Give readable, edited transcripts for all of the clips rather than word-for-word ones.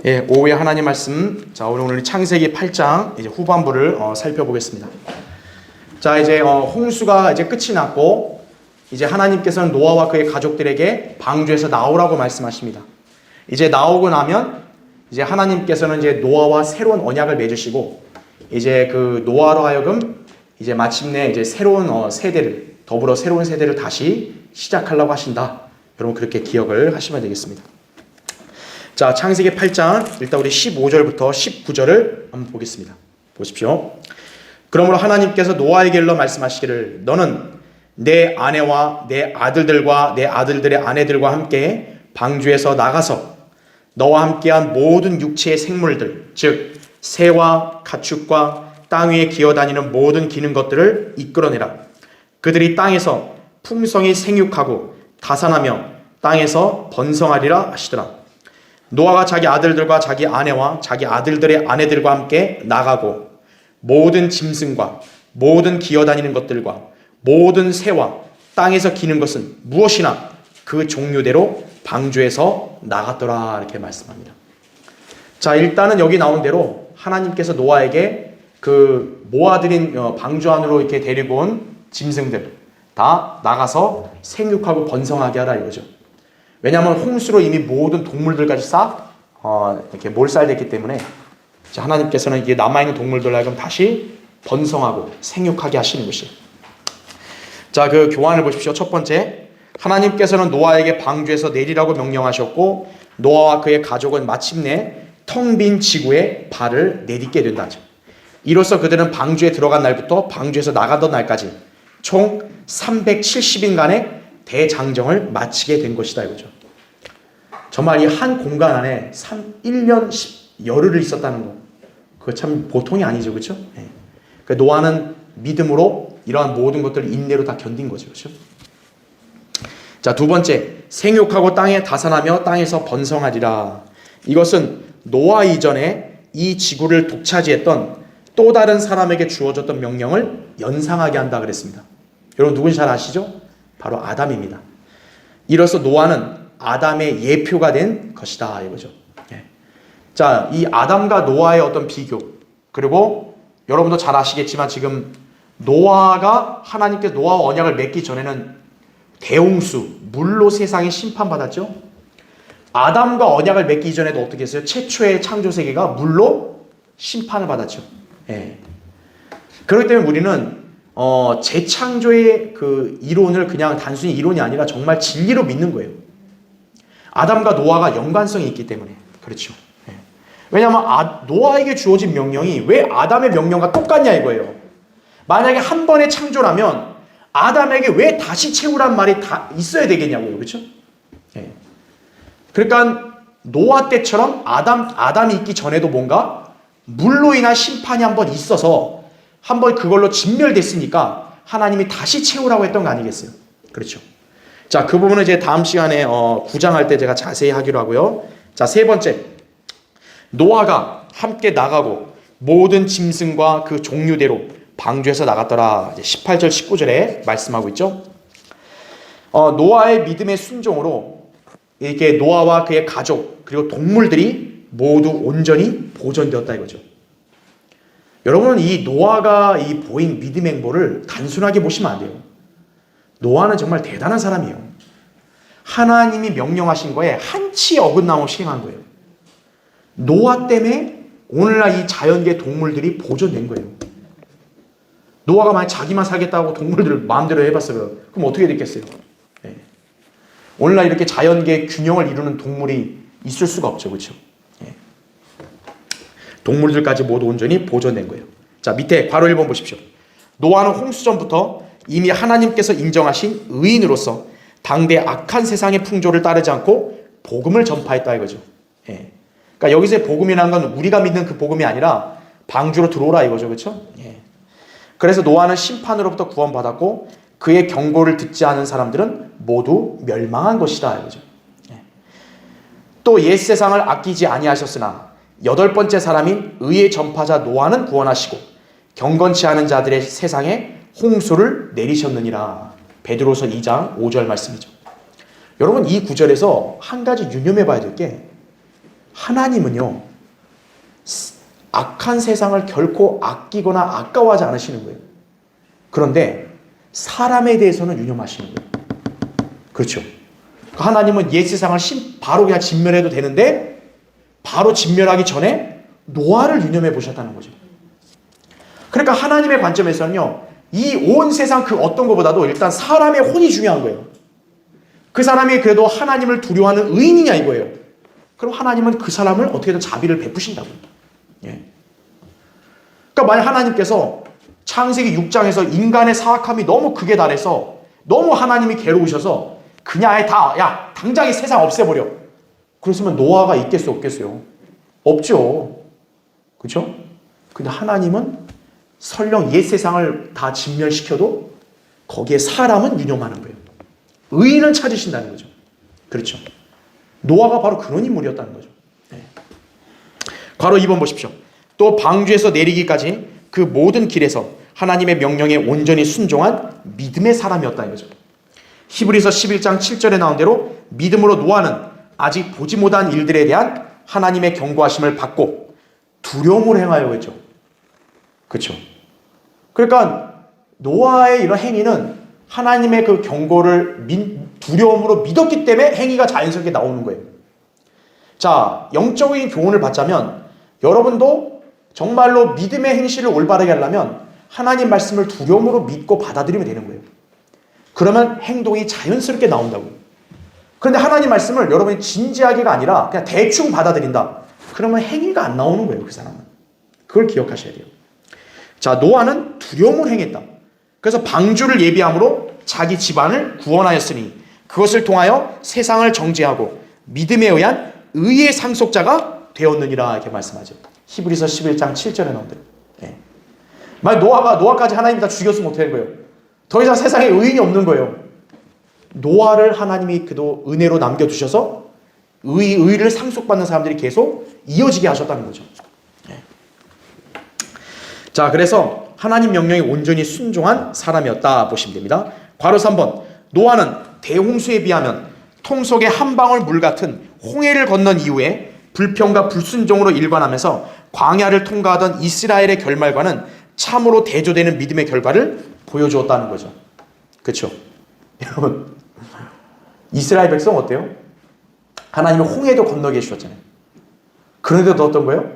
예, 오후에 하나님 말씀. 자, 오늘 창세기 8장 이제 후반부를 살펴보겠습니다. 자, 이제 홍수가 이제 끝이 났고 이제 하나님께서는 노아와 그의 가족들에게 방주에서 나오라고 말씀하십니다. 이제 나오고 나면 이제 하나님께서는 이제 노아와 새로운 언약을 맺으시고 이제 그 노아로 하여금 이제 마침내 이제 새로운 세대를 더불어 새로운 세대를 다시 시작하려고 하신다. 여러분 그렇게 기억을 하시면 되겠습니다. 자, 창세기 8장 일단 우리 15절부터 19절을 한번 보겠습니다. 보십시오. 그러므로 하나님께서 노아에게 일러 말씀하시기를 너는 내 아내와 내 아들들과 내 아들들의 아내들과 함께 방주에서 나가서 너와 함께한 모든 육체의 생물들 즉 새와 가축과 땅 위에 기어다니는 모든 기는 것들을 이끌어내라. 그들이 땅에서 풍성히 생육하고 다산하며 땅에서 번성하리라 하시더라. 노아가 자기 아들들과 자기 아내와 자기 아들들의 아내들과 함께 나가고 모든 짐승과 모든 기어다니는 것들과 모든 새와 땅에서 기는 것은 무엇이나 그 종류대로 방주에서 나갔더라 이렇게 말씀합니다. 자, 일단은 여기 나온 대로 하나님께서 노아에게 그 모아들인 방주 안으로 이렇게 데리고 온 짐승들 다 나가서 생육하고 번성하게 하라 이거죠. 왜냐하면 홍수로 이미 모든 동물들까지 싹 이렇게 몰살됐기 때문에 하나님께서는 이게 남아있는 동물들을 하여금 다시 번성하고 생육하게 하시는 것이에요. 자, 그 교환을 보십시오. 첫 번째, 하나님께서는 노아에게 방주에서 내리라고 명령하셨고 노아와 그의 가족은 마침내 텅 빈 지구에 발을 내딛게 된다죠. 이로써 그들은 방주에 들어간 날부터 방주에서 나가던 날까지 총 370일간의 대장정을 마치게 된 것이다 이거죠. 정말 이 한 공간 안에 1년 10열흘을 있었다는 거, 그거 참 보통이 아니죠, 그렇죠? 네. 그러니까 노아는 믿음으로 이러한 모든 것들을 인내로 다 견딘 거죠, 그렇죠? 자, 두 번째, 생육하고 땅에 다산하며 땅에서 번성하리라. 이것은 노아 이전에 이 지구를 독차지했던 또 다른 사람에게 주어졌던 명령을 연상하게 한다 그랬습니다. 여러분 누군지 잘 아시죠? 바로 아담입니다. 이로써 노아는 아담의 예표가 된 것이다 이거죠. 예. 자, 이 아담과 노아의 어떤 비교, 그리고 여러분도 잘 아시겠지만 지금 노아가 하나님께서 노아와 언약을 맺기 전에는 대홍수, 물로 세상이 심판받았죠. 아담과 언약을 맺기 이전에도 어떻게 했어요? 최초의 창조 세계가 물로 심판을 받았죠. 예. 그렇기 때문에 우리는 재창조의 그 이론을 그냥 단순히 이론이 아니라 정말 진리로 믿는 거예요. 아담과 노아가 연관성이 있기 때문에 그렇죠. 예. 왜냐하면 노아에게 주어진 명령이 왜 아담의 명령과 똑같냐 이거예요. 만약에 한 번의 창조라면 아담에게 왜 다시 채우란 말이 다 있어야 되겠냐고요, 그렇죠? 예. 그러니까 노아 때처럼 아담이 있기 전에도 뭔가 물로 인한 심판이 한 번 있어서 한번 그걸로 진멸됐으니까 하나님이 다시 채우라고 했던 거 아니겠어요? 그렇죠. 자, 그 부분은 이제 다음 시간에 9장 할 때 제가 자세히 하기로 하고요. 자, 세 번째, 노아가 함께 나가고 모든 짐승과 그 종류대로 방주에서 나갔더라. 18절 19절에 말씀하고 있죠. 노아의 믿음의 순종으로 이렇게 노아와 그의 가족 그리고 동물들이 모두 온전히 보존되었다 이거죠. 여러분은 이 노아가 이 보인 믿음의 행보를 단순하게 보시면 안 돼요. 노아는 정말 대단한 사람이에요. 하나님이 명령하신 거에 한치 어긋남없이 실행한 거예요. 노아 때문에 오늘날 이 자연계 동물들이 보존된 거예요. 노아가 만약 자기만 살겠다고 동물들을 마음대로 해봤어요. 그럼 어떻게 됐겠어요? 네. 오늘날 이렇게 자연계 균형을 이루는 동물이 있을 수가 없죠, 그렇죠? 동물들까지 모두 온전히 보존된 거예요. 자, 밑에 괄호 1번 보십시오. 노아는 홍수 전부터 이미 하나님께서 인정하신 의인으로서 당대 악한 세상의 풍조를 따르지 않고 복음을 전파했다 이거죠. 예. 그러니까 여기서의 복음이라는 건 우리가 믿는 그 복음이 아니라 방주로 들어오라 이거죠, 그렇죠? 예. 그래서 노아는 심판으로부터 구원받았고 그의 경고를 듣지 않은 사람들은 모두 멸망한 것이다 이거죠. 예. 또 옛 세상을 아끼지 아니하셨으나 여덟 번째 사람인 의의 전파자 노아는 구원하시고 경건치 않은 자들의 세상에 홍수를 내리셨느니라. 베드로서 2장 5절 말씀이죠. 여러분 이 구절에서 한 가지 유념해 봐야 될 게 하나님은요, 악한 세상을 결코 아끼거나 아까워하지 않으시는 거예요. 그런데 사람에 대해서는 유념하시는 거예요. 그렇죠. 하나님은 옛 세상을 바로 그냥 진멸해도 되는데 바로 진멸하기 전에 노아를 유념해 보셨다는 거죠. 그러니까 하나님의 관점에서는요, 이 온 세상 그 어떤 것보다도 일단 사람의 혼이 중요한 거예요. 그 사람이 그래도 하나님을 두려워하는 의인이냐 이거예요. 그럼 하나님은 그 사람을 어떻게든 자비를 베푸신다고요. 예. 그러니까 만약 하나님께서 창세기 6장에서 인간의 사악함이 너무 극에 달해서 너무 하나님이 괴로우셔서 그냥 아예 야, 당장 이 세상 없애버려. 그랬으면 노아가 있겠어요, 없겠어요? 없죠. 그렇죠? 근데 하나님은 설령 옛 세상을 다 진멸시켜도 거기에 사람은 유념하는 거예요. 의인을 찾으신다는 거죠. 그렇죠. 노아가 바로 그런 인물이었다는 거죠. 네. 괄호 2번 보십시오. 또 방주에서 내리기까지 그 모든 길에서 하나님의 명령에 온전히 순종한 믿음의 사람이었다는 거죠. 히브리서 11장 7절에 나온 대로 믿음으로 노아는 아직 보지 못한 일들에 대한 하나님의 경고하심을 받고 두려움으로 행하여 했죠. 그렇죠. 그러니까 노아의 이런 행위는 하나님의 그 경고를 두려움으로 믿었기 때문에 행위가 자연스럽게 나오는 거예요. 자, 영적인 교훈을 받자면 여러분도 정말로 믿음의 행실을 올바르게 하려면 하나님 말씀을 두려움으로 믿고 받아들이면 되는 거예요. 그러면 행동이 자연스럽게 나온다고요. 그런데 하나님 말씀을 여러분이 진지하게가 아니라 그냥 대충 받아들인다. 그러면 행위가 안 나오는 거예요, 그 사람은. 그걸 기억하셔야 돼요. 자, 노아는 두려움을 행했다. 그래서 방주를 예비함으로 자기 집안을 구원하였으니 그것을 통하여 세상을 정죄하고 믿음에 의한 의의 상속자가 되었느니라 이렇게 말씀하죠. 히브리서 11장 7절에 나온 대로. 네. 만약 노아까지 하나님이 다 죽였으면 어떻게 된 거예요? 더 이상 세상에 의인이 없는 거예요. 노아를 하나님이 그도 은혜로 남겨두셔서 의를 상속받는 사람들이 계속 이어지게 하셨다는 거죠. 네. 자, 그래서 하나님 명령에 온전히 순종한 사람이었다 보시면 됩니다. 괄호 3번. 노아는 대홍수에 비하면 통 속에 한 방울 물 같은 홍해를 건넌 이후에 불평과 불순종으로 일관하면서 광야를 통과하던 이스라엘의 결말과는 참으로 대조되는 믿음의 결과를 보여주었다는 거죠. 그렇죠? 여러분, 이스라엘 백성 어때요? 하나님은 홍해도 건너게 해주셨잖아요. 그런데도 어떤 거예요?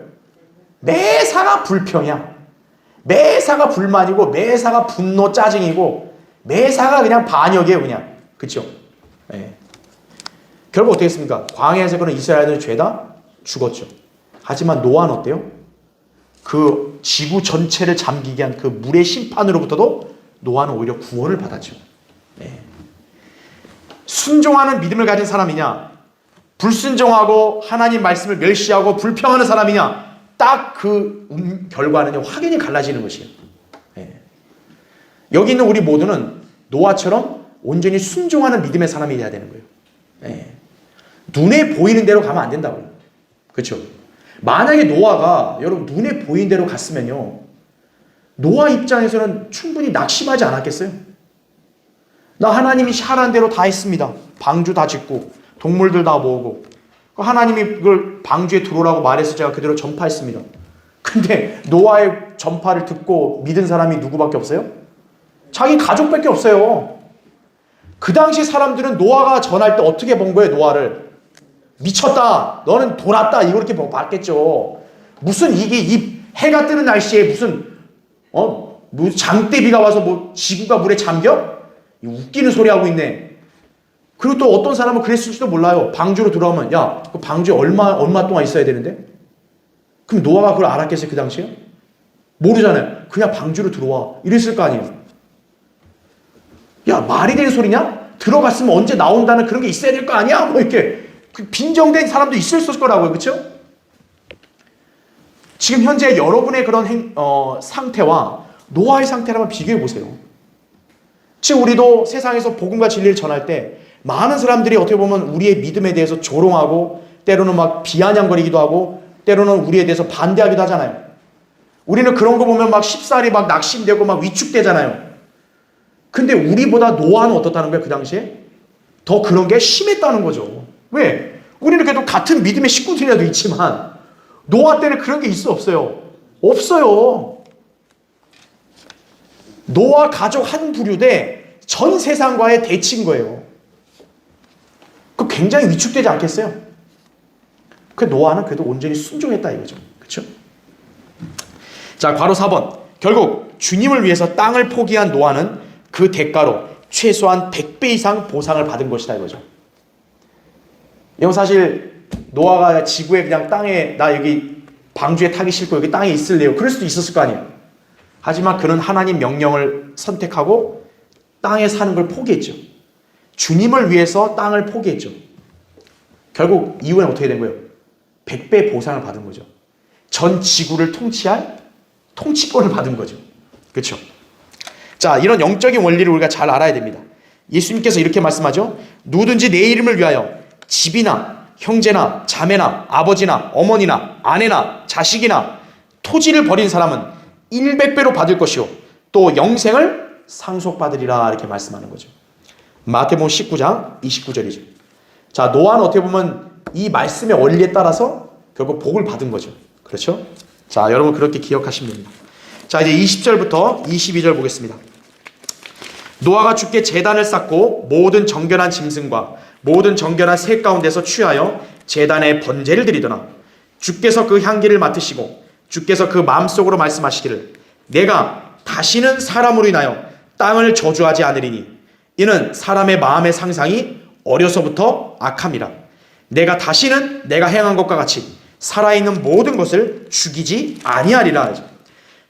매사가 불평이야. 매사가 불만이고 매사가 분노 짜증이고 매사가 그냥 반역이에요, 그냥. 그렇죠? 네. 결국 어떻게 했습니까? 광야에서 그런 이스라엘은 죄다 죽었죠. 하지만 노아는 어때요? 그 지구 전체를 잠기게 한 그 물의 심판으로부터도 노아는 오히려 구원을 받았죠. 네. 순종하는 믿음을 가진 사람이냐, 불순종하고 하나님 말씀을 멸시하고 불평하는 사람이냐, 딱 그 결과는 확연히 갈라지는 것이에요. 네. 여기 있는 우리 모두는 노아처럼 온전히 순종하는 믿음의 사람이 돼야 되는 거예요. 네. 눈에 보이는 대로 가면 안 된다고요. 그렇죠? 만약에 노아가 여러분 눈에 보이는 대로 갔으면요, 노아 입장에서는 충분히 낙심하지 않았겠어요? 나 하나님이 하라는 대로 다 했습니다. 방주 다 짓고 동물들 다 모으고 하나님이 그걸 방주에 들어오라고 말해서 제가 그대로 전파했습니다. 근데 노아의 전파를 듣고 믿은 사람이 누구밖에 없어요? 자기 가족밖에 없어요. 그 당시 사람들은 노아가 전할 때 어떻게 본 거예요? 노아를 미쳤다, 너는 돌았다, 이렇게 봤겠죠. 무슨 이게 이 해가 뜨는 날씨에 무슨 장대비가 와서 뭐 지구가 물에 잠겨? 웃기는 소리 하고 있네. 그리고 또 어떤 사람은 그랬을지도 몰라요. 방주로 들어오면 야, 그 방주에 얼마 동안 있어야 되는데? 그럼 노아가 그걸 알았겠어요, 그 당시에? 모르잖아요. 그냥 방주로 들어와 이랬을 거 아니에요. 야, 말이 되는 소리냐? 들어갔으면 언제 나온다는 그런 게 있어야 될 거 아니야? 뭐 이렇게 빈정된 사람도 있을 거라고요. 그렇죠? 지금 현재 여러분의 그런 상태와 노아의 상태를 한번 비교해 보세요. 지금 우리도 세상에서 복음과 진리를 전할 때 많은 사람들이 어떻게 보면 우리의 믿음에 대해서 조롱하고 때로는 막 비아냥거리기도 하고 때로는 우리에 대해서 반대하기도 하잖아요. 우리는 그런 거 보면 막 쉽사리 막 낙심되고 막 위축되잖아요. 근데 우리보다 노아는 어떻다는 거예요? 그 당시에? 더 그런 게 심했다는 거죠. 왜? 우리는 그래도 같은 믿음의 식구들이라도 있지만 노아 때는 그런 게 있어 없어요? 없어요. 노아 가족 한 부류 대 전 세상과의 대치인 거예요. 그 굉장히 위축되지 않겠어요? 그 노아는 그래도 온전히 순종했다 이거죠. 그렇죠? 자, 괄호 4번. 결국 주님을 위해서 땅을 포기한 노아는 그 대가로 최소한 100배 이상 보상을 받은 것이다 이거죠. 이건 사실 노아가 지구에 그냥 땅에 나 여기 방주에 타기 싫고 여기 땅에 있을래요. 그럴 수도 있었을 거 아니에요. 하지만 그는 하나님 명령을 선택하고 땅에 사는 걸 포기했죠. 주님을 위해서 땅을 포기했죠. 결국 이후에는 어떻게 된 거예요? 100배 보상을 받은 거죠. 전 지구를 통치할 통치권을 받은 거죠. 그렇죠? 자, 이런 영적인 원리를 우리가 잘 알아야 됩니다. 예수님께서 이렇게 말씀하죠. 누구든지 내 이름을 위하여 집이나 형제나 자매나 아버지나 어머니나 아내나 자식이나 토지를 버린 사람은 100배로 받을 것이요 또 영생을 상속받으리라 이렇게 말씀하는 거죠. 마태복음 19장 29절이죠. 자, 노아는 어떻게 보면 이 말씀의 원리에 따라서 결국 복을 받은 거죠. 그렇죠? 자, 여러분 그렇게 기억하시면 됩니다. 자, 이제 20절부터 22절 보겠습니다. 노아가 주께 제단을 쌓고 모든 정결한 짐승과 모든 정결한 새 가운데서 취하여 제단에 번제를 드리더라. 주께서 그 향기를 맡으시고 주께서 그 마음속으로 말씀하시기를 내가 다시는 사람으로 인하여 땅을 저주하지 않으리니 이는 사람의 마음의 상상이 어려서부터 악함이라. 내가 다시는 내가 행한 것과 같이 살아있는 모든 것을 죽이지 아니하리라.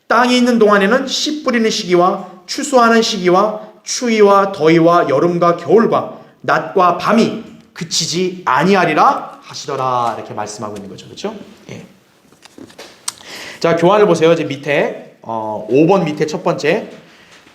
땅이 있는 동안에는 씨 뿌리는 시기와 추수하는 시기와 추위와 더위와 여름과 겨울과 낮과 밤이 그치지 아니하리라 하시더라 이렇게 말씀하고 있는 거죠. 그렇죠? 예. 자, 교환을 보세요. 이제 밑에 5번 밑에 첫 번째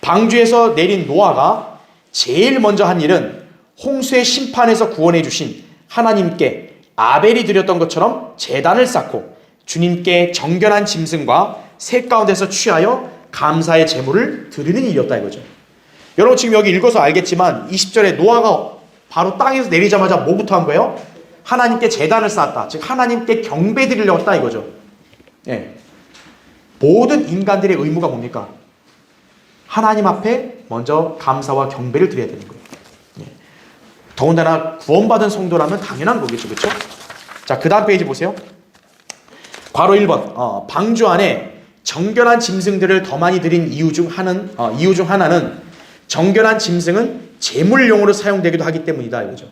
방주에서 내린 노아가 제일 먼저 한 일은 홍수의 심판에서 구원해 주신 하나님께 아벨이 드렸던 것처럼 제단을 쌓고 주님께 정결한 짐승과 새 가운데서 취하여 감사의 제물을 드리는 일이었다 이거죠. 여러분 지금 여기 읽어서 알겠지만 20절에 노아가 바로 땅에서 내리자마자 뭐부터 한 거예요? 하나님께 제단을 쌓았다. 즉 하나님께 경배 드리려고 했다 이거죠. 예. 모든 인간들의 의무가 뭡니까? 하나님 앞에 먼저 감사와 경배를 드려야 되는 거예요. 예. 더군다나 구원받은 성도라면 당연한 거겠죠. 그렇죠? 자, 그 다음 페이지 보세요. 괄호 1번. 방주 안에 정결한 짐승들을 더 많이 드린 이유 중 하나는 정결한 짐승은 제물용으로 사용되기도 하기 때문이다 이거죠.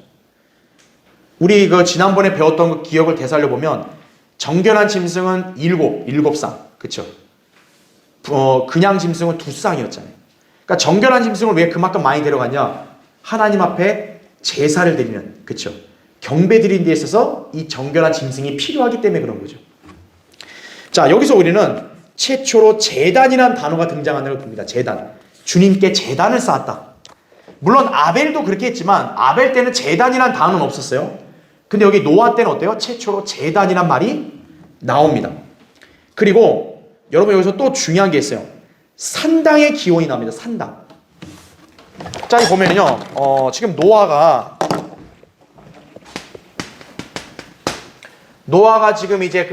우리 지난번에 배웠던 그 기억을 되살려 보면 정결한 짐승은 7쌍, 그렇죠? 그냥 짐승은 2쌍이었잖아요. 그러니까 정결한 짐승을 왜 그만큼 많이 데려갔냐? 하나님 앞에 제사를 드리는, 그렇죠? 경배 드리는 데 있어서 이 정결한 짐승이 필요하기 때문에 그런 거죠. 자, 여기서 우리는 최초로 제단이라는 단어가 등장하는 걸 봅니다. 제단. 주님께 제단을 쌓았다. 물론 아벨도 그렇게 했지만 아벨 때는 제단이라는 단어는 없었어요. 근데 여기 노아 때는 어때요? 최초로 제단이란 말이 나옵니다. 그리고 여러분 여기서 또 중요한 게 있어요. 산당의 기원이 나옵니다. 산당. 자, 여기 보면요. 지금 노아가 지금 이제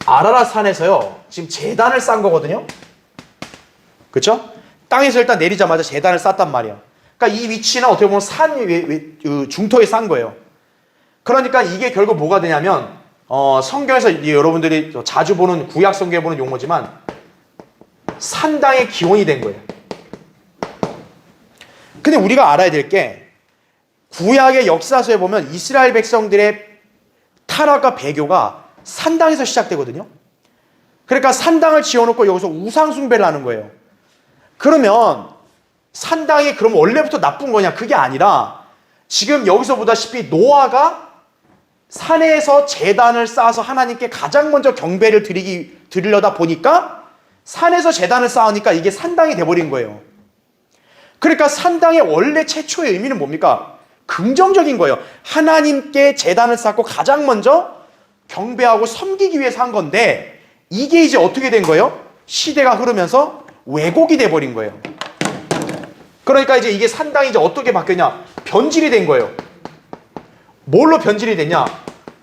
아라랏 산에서요. 지금 제단을 쌓은 거거든요. 그렇죠? 땅에서 일단 내리자마자 제단을 쌓았단 말이에요. 그러니까 이 위치는 어떻게 보면 산 중턱에 쌓은 거예요. 그러니까 이게 결국 뭐가 되냐면 성경에서 여러분들이 자주 보는 구약 성경에 보는 용어지만 산당의 기원이 된 거예요. 근데 우리가 알아야 될 게 구약의 역사서에 보면 이스라엘 백성들의 타락과 배교가 산당에서 시작되거든요. 그러니까 산당을 지어놓고 여기서 우상 숭배를 하는 거예요. 그러면 산당이 그럼 원래부터 나쁜 거냐? 그게 아니라 지금 여기서 보다시피 노아가 산에서 제단을 쌓아서 하나님께 가장 먼저 경배를 드리려다 보니까 산에서 제단을 쌓으니까 이게 산당이 돼버린 거예요. 그러니까 산당의 원래 최초의 의미는 뭡니까? 긍정적인 거예요. 하나님께 제단을 쌓고 가장 먼저 경배하고 섬기기 위해서 한 건데 이게 이제 어떻게 된 거예요? 시대가 흐르면서 왜곡이 돼버린 거예요. 그러니까 이제 이게 산당이 이제 어떻게 바뀌었냐? 변질이 된 거예요. 뭘로 변질이 됐냐?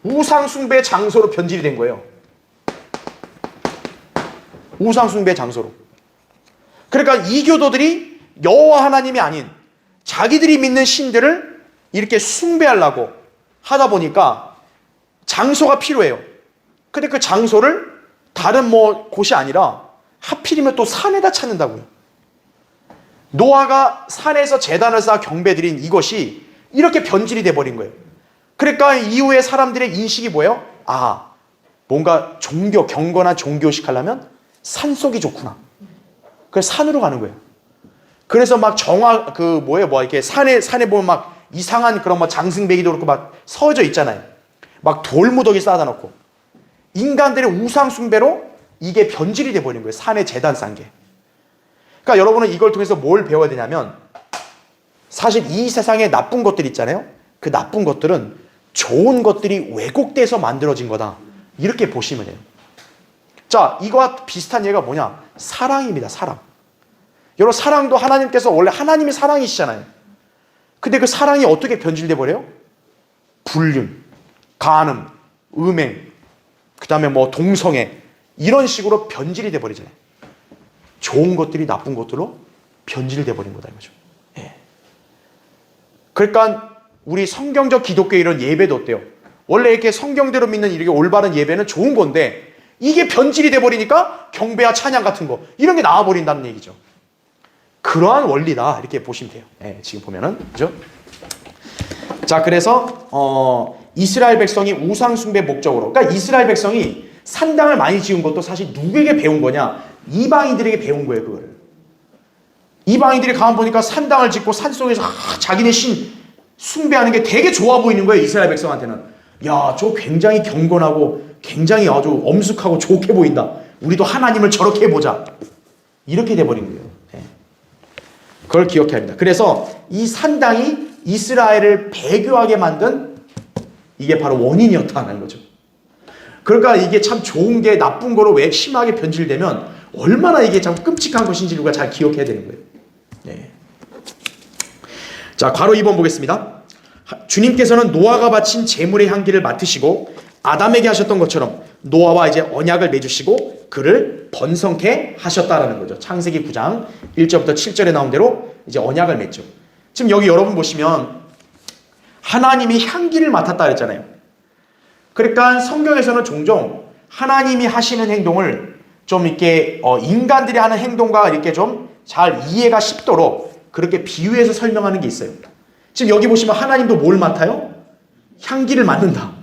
우상 숭배 장소로 변질이 된 거예요. 우상 숭배 장소로. 그러니까 이 교도들이 여호와 하나님이 아닌 자기들이 믿는 신들을 이렇게 숭배하려고 하다 보니까 장소가 필요해요. 근데 그 장소를 다른 곳이 아니라 하필이면 또 산에다 찾는다고요. 노아가 산에서 제단을 쌓아 경배드린 이것이 이렇게 변질이 돼버린 거예요. 그러니까 이후에 사람들의 인식이 뭐예요? 아, 뭔가 종교, 경건한 종교식 하려면 산속이 좋구나. 그래서 산으로 가는 거예요. 그래서 막 이렇게 산에 보면 막 이상한 그런 장승배기도 그렇고 막 서져 있잖아요. 막 돌무더기 쌓아다 놓고. 인간들의 우상숭배로 이게 변질이 돼버린 거예요. 산에 제단 쌓은 게. 그러니까 여러분은 이걸 통해서 뭘 배워야 되냐면, 사실 이 세상에 나쁜 것들 있잖아요. 그 나쁜 것들은 좋은 것들이 왜곡돼서 만들어진 거다. 이렇게 보시면 돼요. 자, 이거와 비슷한 예가 뭐냐? 사랑입니다. 사랑. 여러분, 사랑도 하나님께서 원래 하나님이 사랑이시잖아요. 근데 그 사랑이 어떻게 변질돼 버려요? 불륜, 간음, 음행, 그 다음에 동성애, 이런 식으로 변질이 돼 버리잖아요. 좋은 것들이 나쁜 것들로 변질돼 버린 거다 이거죠. 예. 그러니까 우리 성경적 기독교 이런 예배도 어때요? 원래 이렇게 성경대로 믿는 이렇게 올바른 예배는 좋은 건데, 이게 변질이 돼 버리니까 경배와 찬양 같은 거 이런 게 나와 버린다는 얘기죠. 그러한 원리다 이렇게 보시면 돼요. 예, 지금 보면은 그죠? 자, 그래서 이스라엘 백성이 우상 숭배 목적으로, 그러니까 이스라엘 백성이 산당을 많이 지은 것도 사실 누구에게 배운 거냐? 이방인들에게 배운 거예요, 그거를. 이방인들이 가만 보니까 산당을 짓고 산속에서 자기네 신 숭배하는 게 되게 좋아 보이는 거예요, 이스라엘 백성한테는. 야, 저 굉장히 경건하고 굉장히 아주 엄숙하고 좋게 보인다. 우리도 하나님을 저렇게 해보자. 이렇게 돼버린 거예요. 네. 그걸 기억해야 합니다. 그래서 이 산당이 이스라엘을 배교하게 만든 이게 바로 원인이었다는 거죠. 그러니까 이게 참 좋은 게 나쁜 거로 왜 심하게 변질되면 얼마나 이게 참 끔찍한 것인지 우리가 잘 기억해야 되는 거예요. 네. 자, 괄호 2번 보겠습니다. 주님께서는 노아가 바친 제물의 향기를 맡으시고 아담에게 하셨던 것처럼 노아와 이제 언약을 맺으시고 그를 번성케 하셨다라는 거죠. 창세기 9장 1절부터 7절에 나온 대로 이제 언약을 맺죠. 지금 여기 여러분 보시면 하나님이 향기를 맡았다 그랬잖아요. 그러니까 성경에서는 종종 하나님이 하시는 행동을 좀 이렇게 인간들이 하는 행동과 이렇게 좀 잘 이해가 쉽도록 그렇게 비유해서 설명하는 게 있어요. 지금 여기 보시면 하나님도 뭘 맡아요? 향기를 맡는다.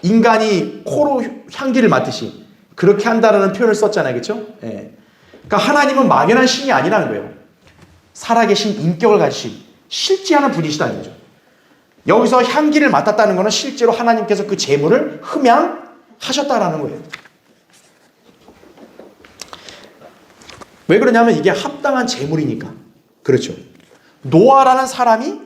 인간이 코로 향기를 맡듯이 그렇게 한다라는 표현을 썼잖아요. 그렇죠? 예. 그러니까 하나님은 막연한 신이 아니라는 거예요. 살아계신 인격을 가지신 실제하는 분이시다는 거죠. 여기서 향기를 맡았다는 것은 실제로 하나님께서 그 제물을 흠양하셨다라는 거예요. 왜 그러냐면 이게 합당한 제물이니까. 그렇죠. 노아라는 사람이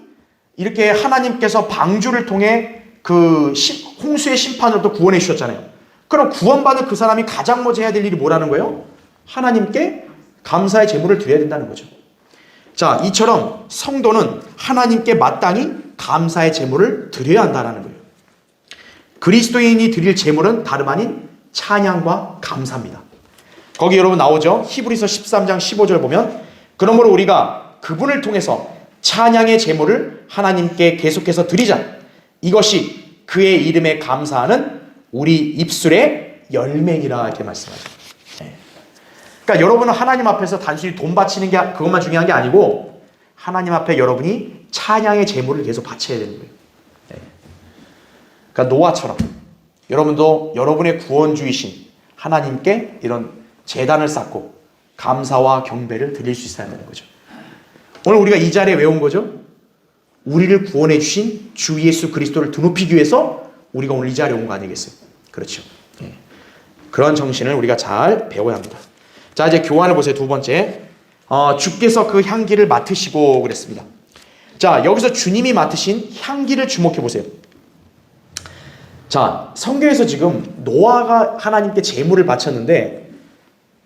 이렇게 하나님께서 방주를 통해 그 홍수의 심판으로부터 구원해 주셨잖아요. 그럼 구원받은 그 사람이 가장 먼저 해야 될 일이 뭐라는 거예요? 하나님께 감사의 제물을 드려야 된다는 거죠. 자, 이처럼 성도는 하나님께 마땅히 감사의 제물을 드려야 한다는 거예요. 그리스도인이 드릴 제물은 다름 아닌 찬양과 감사입니다. 거기 여러분 나오죠? 히브리서 13장 15절 보면 그러므로 우리가 그분을 통해서 찬양의 제물을 하나님께 계속해서 드리자. 이것이 그의 이름에 감사하는 우리 입술의 열매니라 이렇게 말씀하죠. 네. 그러니까 여러분은 하나님 앞에서 단순히 돈 바치는 게 그것만 중요한 게 아니고 하나님 앞에 여러분이 찬양의 제물을 계속 바쳐야 되는 거예요. 네. 그러니까 노아처럼 여러분도 여러분의 구원주이신 하나님께 이런 제단을 쌓고 감사와 경배를 드릴 수 있어야 하는 거죠. 오늘 우리가 이 자리에 왜 온 거죠? 우리를 구원해 주신 주 예수 그리스도를 드높이기 위해서 우리가 오늘 이 자리에 온 거 아니겠어요? 그렇죠. 네. 그런 정신을 우리가 잘 배워야 합니다. 자, 이제 교환을 보세요. 두 번째. 주께서 그 향기를 맡으시고 그랬습니다. 자, 여기서 주님이 맡으신 향기를 주목해 보세요. 자, 성경에서 지금 노아가 하나님께 제물을 바쳤는데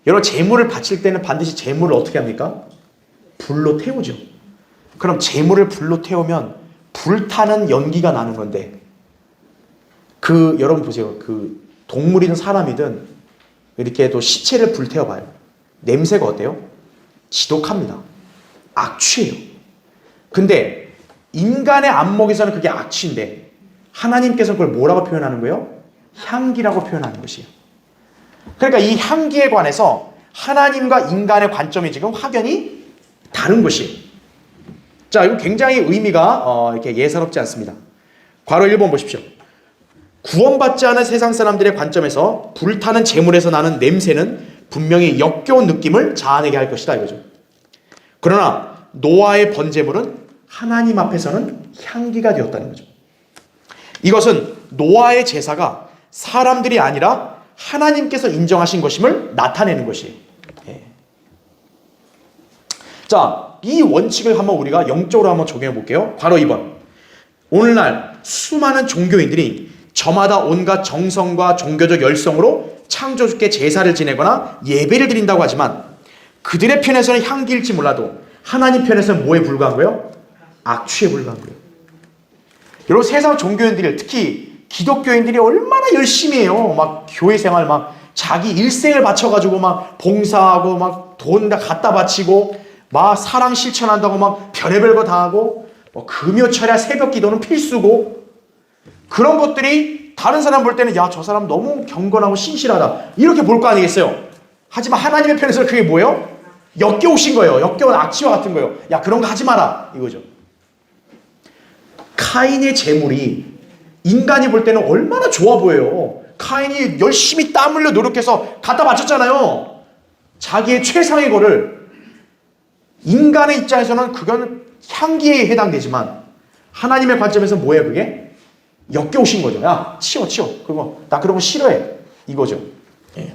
여러분 제물을 바칠 때는 반드시 제물을 어떻게 합니까? 불로 태우죠. 그럼 제물을 불로 태우면 불타는 연기가 나는 건데, 여러분 보세요. 동물이든 사람이든 이렇게 또 시체를 불태워봐요. 냄새가 어때요? 지독합니다. 악취예요. 근데 인간의 안목에서는 그게 악취인데 하나님께서는 그걸 뭐라고 표현하는 거예요? 향기라고 표현하는 것이에요. 그러니까 이 향기에 관해서 하나님과 인간의 관점이 지금 확연히 다른 것이에요. 자, 이거 굉장히 의미가 이렇게 예사롭지 않습니다. 괄호 1번 보십시오. 구원받지 않은 세상 사람들의 관점에서 불타는 재물에서 나는 냄새는 분명히 역겨운 느낌을 자아내게 할 것이다 이거죠. 그러나 노아의 번제물은 하나님 앞에서는 향기가 되었다는 거죠. 이것은 노아의 제사가 사람들이 아니라 하나님께서 인정하신 것임을 나타내는 것이에요. 예. 자, 이 원칙을 한번 우리가 영적으로 한번 적용해 볼게요. 괄호 2번. 오늘날 수많은 종교인들이 저마다 온갖 정성과 종교적 열성으로 창조주께 제사를 지내거나 예배를 드린다고 하지만 그들의 편에서는 향기일지 몰라도 하나님 편에서는 뭐에 불과한 거예요? 악취에 불과한 거예요. 여러분, 세상 종교인들이, 특히 기독교인들이 얼마나 열심히 해요. 막 교회 생활 막 자기 일생을 바쳐가지고 막 봉사하고 막 돈 다 갖다 바치고 막 사랑 실천한다고 막 별의별 거 다 하고 뭐 금요철야 새벽 기도는 필수고, 그런 것들이 다른 사람 볼 때는 야, 저 사람 너무 경건하고 신실하다 이렇게 볼 거 아니겠어요. 하지만 하나님의 편에서 그게 뭐예요? 역겨우신 거예요. 역겨운 악취와 같은 거예요. 야, 그런 거 하지 마라 이거죠. 카인의 재물이 인간이 볼 때는 얼마나 좋아 보여요. 카인이 열심히 땀 흘려 노력해서 갖다 바쳤잖아요. 자기의 최상의 거를. 인간의 입장에서는 그건 향기에 해당되지만 하나님의 관점에서 뭐예요 그게? 역겨우신 거죠. 야, 치워. 나 그런 거 싫어해. 이거죠. 예.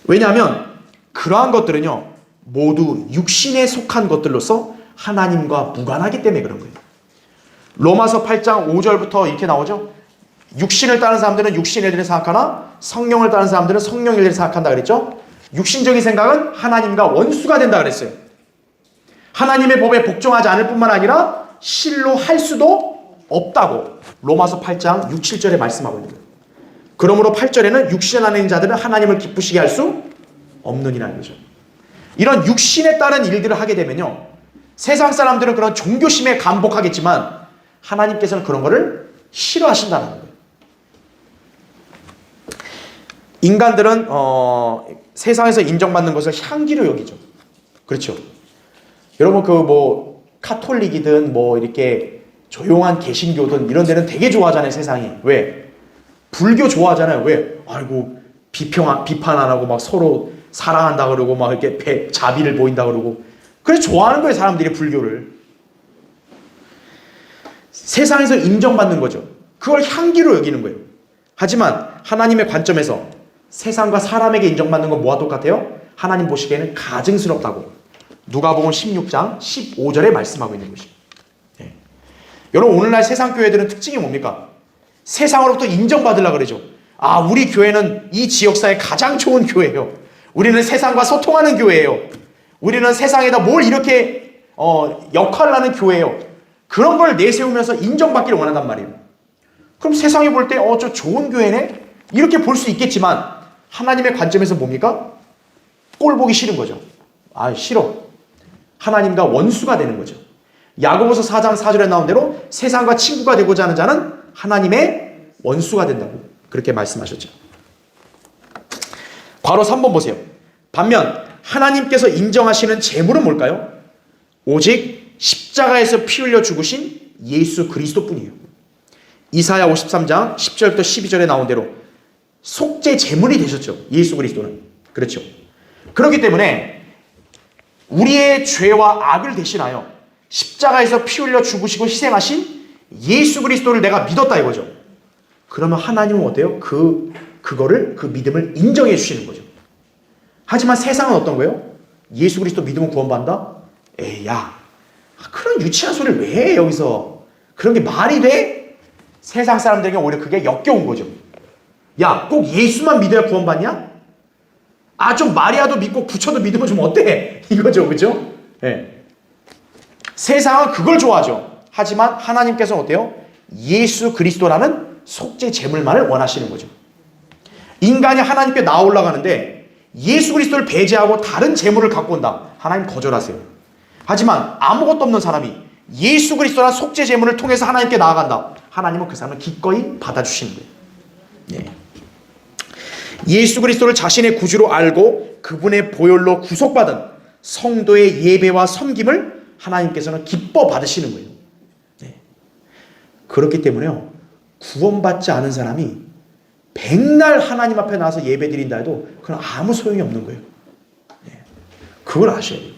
왜냐하면 그러한 것들은요, 모두 육신에 속한 것들로서 하나님과 무관하기 때문에 그런 거예요. 로마서 8장 5절부터 이렇게 나오죠. 육신을 따르는 사람들은 육신의 일을 생각하나 성령을 따르는 사람들은 성령의 일을 생각한다 그랬죠. 육신적인 생각은 하나님과 원수가 된다 그랬어요. 하나님의 법에 복종하지 않을 뿐만 아니라 실로 할 수도 없다고 로마서 8장 6, 7절에 말씀하고 있는 거예요. 그러므로 8절에는 육신 안에 있는 자들은 하나님을 기쁘시게 할 수 없느니라는 거죠. 이런 육신에 따른 일들을 하게 되면요, 세상 사람들은 그런 종교심에 감복하겠지만 하나님께서는 그런 거를 싫어하신다는 거예요. 인간들은 세상에서 인정받는 것을 향기로 여기죠. 그렇죠. 여러분 카톨릭이든 이렇게 조용한 개신교든 이런 데는 되게 좋아하잖아요, 세상이. 왜? 불교 좋아하잖아요. 왜? 아이고, 비판 안 하고 막 서로 사랑한다 그러고 막 이렇게 자비를 보인다 그러고. 그래서 좋아하는 거예요, 사람들이 불교를. 세상에서 인정받는 거죠. 그걸 향기로 여기는 거예요. 하지만 하나님의 관점에서 세상과 사람에게 인정받는 건 뭐와 똑같아요? 하나님 보시기에는 가증스럽다고 누가복음 16장 15절에 말씀하고 있는 것이죠. 네. 여러분, 오늘날 세상 교회들은 특징이 뭡니까? 세상으로부터 인정받으려고 그러죠. 아, 우리 교회는 이 지역사회 가장 좋은 교회예요. 우리는 세상과 소통하는 교회예요. 우리는 세상에다 뭘 이렇게 역할을 하는 교회예요. 그런 걸 내세우면서 인정받기를 원한단 말이에요. 그럼 세상이 볼 때 저 좋은 교회네? 이렇게 볼 수 있겠지만 하나님의 관점에서 뭡니까? 꼴 보기 싫은 거죠. 아, 싫어. 하나님과 원수가 되는 거죠. 야고보서 4장 4절에 나온 대로 세상과 친구가 되고자 하는 자는 하나님의 원수가 된다고 그렇게 말씀하셨죠. 괄호 3번 보세요. 반면 하나님께서 인정하시는 재물은 뭘까요? 오직 십자가에서 피 흘려 죽으신 예수 그리스도뿐이에요. 이사야 53장 10절부터 12절에 나온 대로 속죄 제물이 되셨죠. 예수 그리스도는. 그렇죠. 그렇기 때문에 우리의 죄와 악을 대신하여 십자가에서 피 흘려 죽으시고 희생하신 예수 그리스도를 내가 믿었다 이거죠. 그러면 하나님은 어때요? 그 믿음을 인정해 주시는 거죠. 하지만 세상은 어떤 거예요? 예수 그리스도 믿으면 구원받는다? 에이, 야, 그런 유치한 소리를 왜 해 여기서? 그런 게 말이 돼? 세상 사람들에게 오히려 그게 역겨운 거죠. 야, 꼭 예수만 믿어야 구원받냐? 아, 좀 마리아도 믿고 부처도 믿으면 좀 어때? 이거죠, 그죠? 네. 세상은 그걸 좋아하죠. 하지만 하나님께서는 어때요? 예수 그리스도라는 속죄 제물만을 원하시는 거죠. 인간이 하나님께 나아 올라가는데 예수 그리스도를 배제하고 다른 제물을 갖고 온다. 하나님 거절하세요. 하지만 아무것도 없는 사람이 예수 그리스도라는 속죄 제물을 통해서 하나님께 나아간다. 하나님은 그 사람을 기꺼이 받아주시는 거예요. 네. 예수 그리스도를 자신의 구주로 알고 그분의 보혈로 구속받은 성도의 예배와 섬김을 하나님께서는 기뻐 받으시는 거예요. 네. 그렇기 때문에요, 구원받지 않은 사람이 백날 하나님 앞에 나와서 예배 드린다 해도 그건 아무 소용이 없는 거예요. 네. 그걸 아셔야 돼요.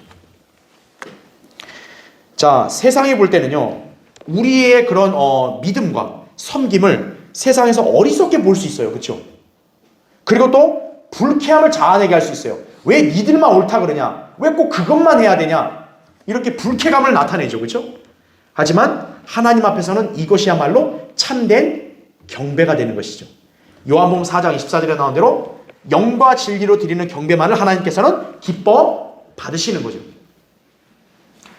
자, 세상이 볼 때는요, 우리의 그런 믿음과 섬김을 세상에서 어리석게 볼 수 있어요. 그렇죠? 그리고 또 불쾌함을 자아내게 할 수 있어요. 왜 니들만 옳다 그러냐? 왜 꼭 그것만 해야 되냐? 이렇게 불쾌감을 나타내죠. 그렇죠? 하지만 하나님 앞에서는 이것이야말로 참된 경배가 되는 것이죠. 요한복음 4장 24절에 나온 대로 영과 진리로 드리는 경배만을 하나님께서는 기뻐 받으시는 거죠.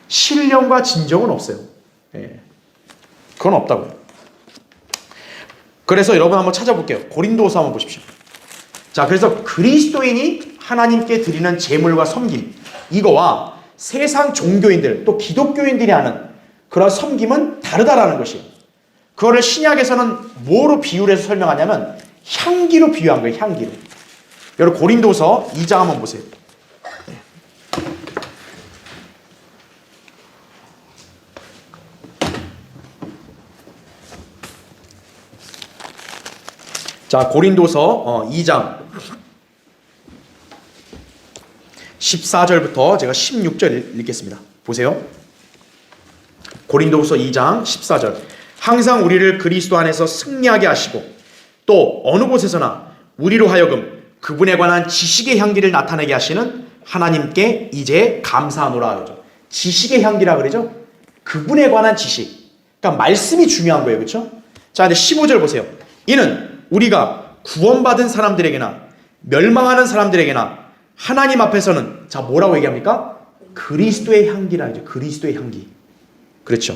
신령과 진정은 없어요. 예. 그건 없다고요. 그래서 여러분 한번 찾아볼게요. 고린도서 한번 보십시오. 자, 그래서 그리스도인이 하나님께 드리는 제물과 섬김, 이거와 세상 종교인들 또 기독교인들이 하는 그런 섬김은 다르다라는 것이에요. 그거를 신약에서는 뭐로 비유를 해서 설명하냐면 향기로 비유한 거예요. 향기로. 여러분 고린도서 2장 한번 보세요. 자, 고린도서 2장 14절부터 제가 16절 읽겠습니다. 보세요. 고린도서 2장 14절. 항상 우리를 그리스도 안에서 승리하게 하시고 또 어느 곳에서나 우리로 하여금 그분에 관한 지식의 향기를 나타내게 하시는 하나님께 이제 감사하노라 그러죠. 지식의 향기라 그러죠. 그분에 관한 지식. 그러니까 말씀이 중요한 거예요. 그렇죠? 자, 근데 15절 보세요. 이는 우리가 구원받은 사람들에게나 멸망하는 사람들에게나 하나님 앞에서는 자 뭐라고 얘기합니까? 그리스도의 향기라 하죠. 그리스도의 향기. 그렇죠.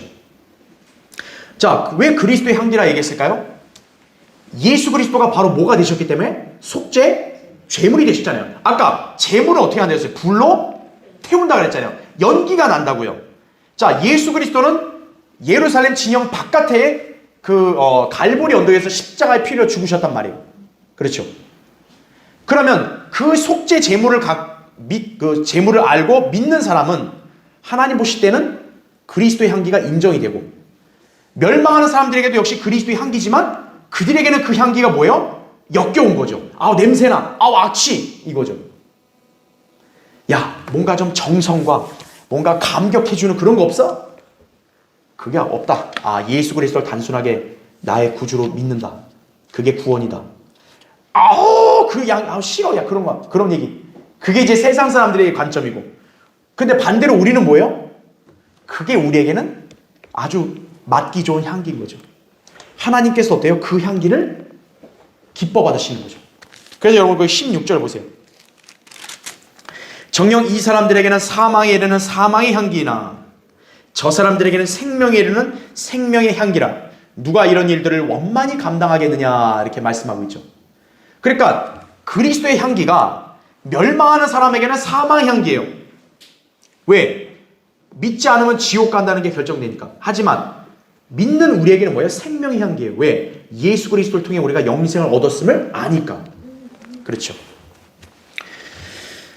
자, 왜 그리스도의 향기라 얘기했을까요? 예수 그리스도가 바로 뭐가 되셨기 때문에 속죄 제물이 되셨잖아요. 아까 제물은 어떻게 한다고 했어요? 불로 태운다 그랬잖아요. 연기가 난다고요. 자, 예수 그리스도는 예루살렘 진영 바깥에 갈보리 언덕에서 십자가의 피로 죽으셨단 말이에요. 그렇죠. 그러면 그 속죄 제물을 그 제물을 알고 믿는 사람은 하나님 보실 때는 그리스도의 향기가 인정이 되고, 멸망하는 사람들에게도 역시 그리스도의 향기지만 그들에게는 그 향기가 뭐예요? 역겨운 거죠. 아우 냄새나, 아우 악취, 이거죠. 야, 뭔가 좀 정성과 뭔가 감격해주는 그런 거 없어? 그게 없다. 아, 예수 그리스도를 단순하게 나의 구주로 믿는다. 그게 구원이다. 아우 아우 싫어, 야 그런 거, 그런 얘기. 그게 이제 세상 사람들의 관점이고. 근데 반대로 우리는 뭐예요? 그게 우리에게는 아주 맡기 좋은 향기인 거죠. 하나님께서 어때요? 그 향기를 기뻐 받으시는 거죠. 그래서 여러분 그 16절 보세요. 정녕 이 사람들에게는 사망에 이르는 사망의 향기나 저 사람들에게는 생명에 이르는 생명의 향기라. 누가 이런 일들을 원만히 감당하겠느냐 이렇게 말씀하고 있죠. 그러니까 그리스도의 향기가 멸망하는 사람에게는 사망의 향기예요. 왜? 믿지 않으면 지옥 간다는 게 결정되니까. 하지만 믿는 우리에게는 뭐예요? 생명의 향기예요. 왜? 예수 그리스도를 통해 우리가 영생을 얻었음을 아니까. 그렇죠.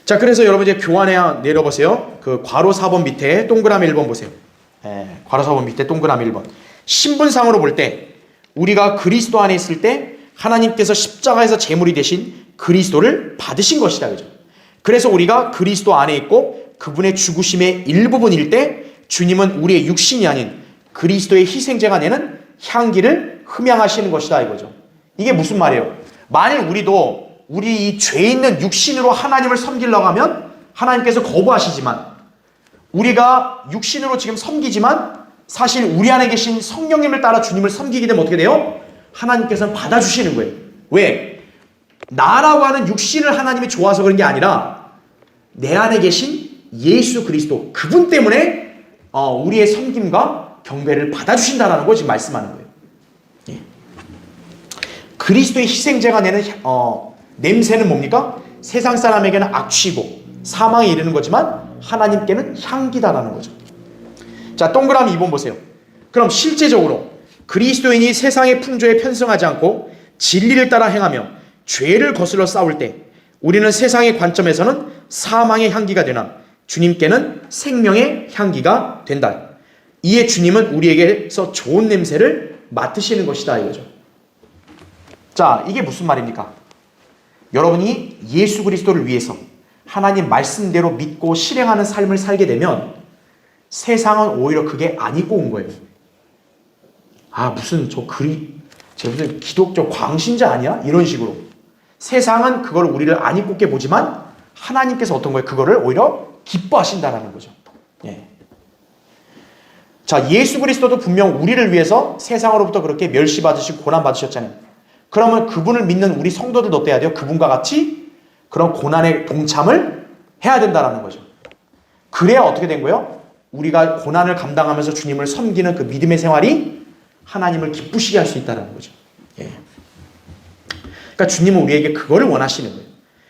자, 그래서 여러분 이제 교환에 내려보세요. 그 괄호 4번 밑에 동그라미 1번 보세요. 괄호 4번 밑에 동그라미 1번. 신분상으로 볼 때 우리가 그리스도 안에 있을 때 하나님께서 십자가에서 제물이 되신 그리스도를 받으신 것이다. 그죠? 그래서 우리가 그리스도 안에 있고 그분의 죽으심의 일부분일 때 주님은 우리의 육신이 아닌 그리스도의 희생제가 내는 향기를 흠양하시는 것이다 이거죠. 이게 무슨 말이에요? 만일 우리도 우리 이 죄 있는 육신으로 하나님을 섬기려고 하면 하나님께서 거부하시지만, 우리가 육신으로 지금 섬기지만 사실 우리 안에 계신 성령님을 따라 주님을 섬기게 되면 어떻게 돼요? 하나님께서는 받아주시는 거예요. 왜? 나라고 하는 육신을 하나님이 좋아서 그런 게 아니라 내 안에 계신 예수 그리스도, 그분 때문에 우리의 섬김과 경배를 받아주신다라는 걸 지금 말씀하는 거예요. 예. 그리스도의 희생제가 내는 냄새는 뭡니까? 세상 사람에게는 악취고 사망에 이르는 거지만 하나님께는 향기다라는 거죠. 자, 동그라미 2번 보세요. 그럼 실제적으로 그리스도인이 세상의 풍조에 편승하지 않고 진리를 따라 행하며 죄를 거슬러 싸울 때 우리는 세상의 관점에서는 사망의 향기가 되나 주님께는 생명의 향기가 된다. 이에 주님은 우리에게서 좋은 냄새를 맡으시는 것이다 이거죠. 자, 이게 무슨 말입니까? 여러분이 예수 그리스도를 위해서 하나님 말씀대로 믿고 실행하는 삶을 살게 되면 세상은 오히려 그게 안 입고 온 거예요. 무슨 쟤 무슨 기독교 광신자 아니야? 이런 식으로. 세상은 그걸 우리를 안 입고 보지만 하나님께서 어떤 거예요? 그거를 오히려 기뻐하신다라는 거죠. 예. 자, 예수 그리스도도 분명 우리를 위해서 세상으로부터 그렇게 멸시받으시고 고난받으셨잖아요. 그러면 그분을 믿는 우리 성도들도 어때야 돼요? 그분과 같이 그런 고난에 동참을 해야 된다라는 거죠. 그래야 어떻게 된 거예요? 우리가 고난을 감당하면서 주님을 섬기는 그 믿음의 생활이 하나님을 기쁘시게 할 수 있다는 거죠. 예. 그러니까 주님은 우리에게 그거를 원하시는 거예요.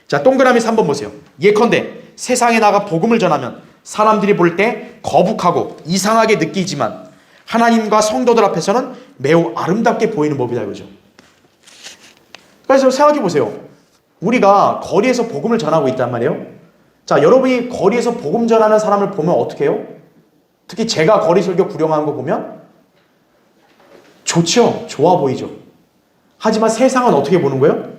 자, 동그라미 3번 보세요. 예컨대 세상에 나가 복음을 전하면 사람들이 볼 때 거북하고 이상하게 느끼지만 하나님과 성도들 앞에서는 매우 아름답게 보이는 법이다 이거죠. 그래서 생각해 보세요. 우리가 거리에서 복음을 전하고 있단 말이에요. 자, 여러분이 거리에서 복음 전하는 사람을 보면 어떻게 해요? 특히 제가 거리 설교 구령하는 거 보면 좋죠. 좋아 보이죠. 하지만 세상은 어떻게 보는 거예요?